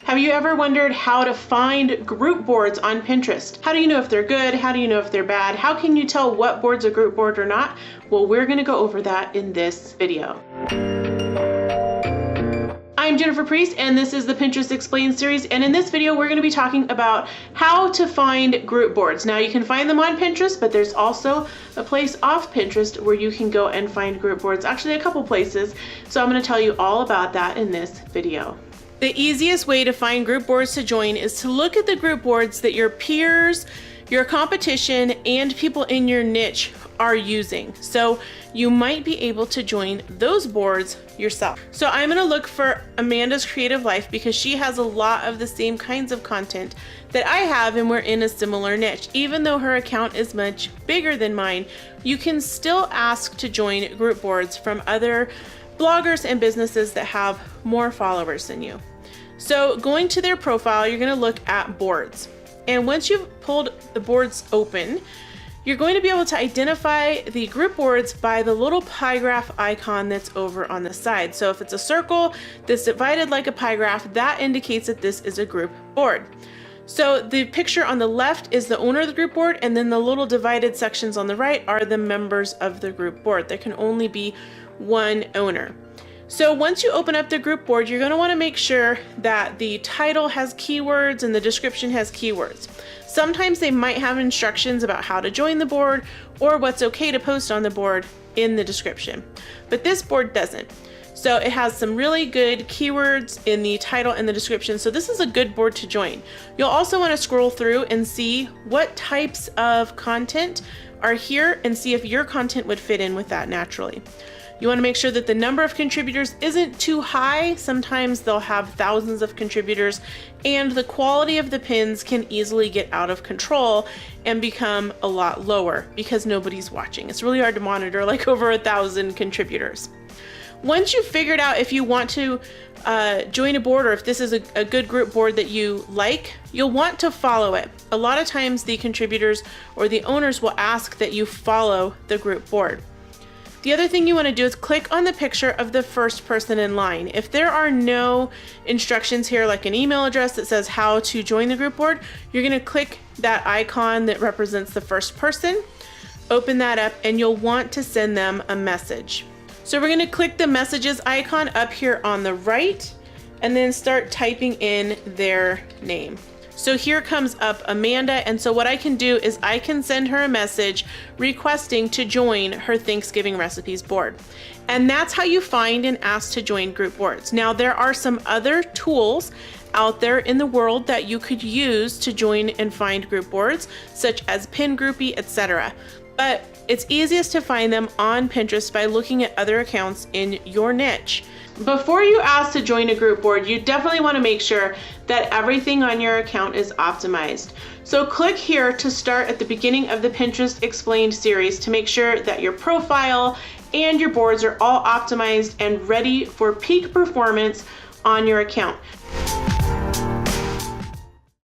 Have you ever wondered how to find group boards on Pinterest? How do you know if they're good? How do you know if they're bad? How can you tell what board's a group board or not? Well, we're gonna go over that in this video. I'm Jennifer Priest, and this is the Pinterest Explained series. And in this video, we're going to be talking about how to find group boards. Now, you can find them on Pinterest, but there's also a place off Pinterest where you can go and find group boards. Actually, a couple places. So I'm going to tell you all about that in this video. The easiest way to find group boards to join is to look at the group boards that your peers, your competition, and people in your niche are using. So you might be able to join those boards yourself. So I'm gonna look for Amanda's Creative Life because she has a lot of the same kinds of content that I have, and we're in a similar niche. Even though her account is much bigger than mine, you can still ask to join group boards from other bloggers and businesses that have more followers than you. So going to their profile, you're gonna look at boards. And once you've pulled the boards open, you're going to be able to identify the group boards by the little pie graph icon that's over on the side. So if it's a circle that's divided like a pie graph, that indicates that this is a group board. So the picture on the left is the owner of the group board, and then the little divided sections on the right are the members of the group board. There can only be one owner. So once you open up the group board, you're going to want to make sure that the title has keywords and the description has keywords. Sometimes they might have instructions about how to join the board or what's okay to post on the board in the description, but this board doesn't. So it has some really good keywords in the title and the description. So this is a good board to join. You'll also want to scroll through and see what types of content are here and see if your content would fit in with that naturally. You want to make sure that the number of contributors isn't too high. Sometimes they'll have thousands of contributors, and the quality of the pins can easily get out of control and become a lot lower because nobody's watching. It's really hard to monitor like over 1,000 contributors. Once you've figured out if you want to join a board or if this is a good group board that you like, you'll want to follow it. A lot of times the contributors or the owners will ask that you follow the group board. The other thing you want to do is click on the picture of the first person in line. If there are no instructions here, like an email address that says how to join the group board, you're going to click that icon that represents the first person, open that up, and you'll want to send them a message. So we're going to click the messages icon up here on the right and then start typing in their name. So here comes up Amanda, and so what I can do is I can send her a message requesting to join her Thanksgiving recipes board. And that's how you find and ask to join group boards. Now there are some other tools out there in the world that you could use to join and find group boards, such as PinGroupie, etc. But it's easiest to find them on Pinterest by looking at other accounts in your niche. Before you ask to join a group board, you definitely want to make sure that everything on your account is optimized. So click here to start at the beginning of the Pinterest Explained series to make sure that your profile and your boards are all optimized and ready for peak performance on your account.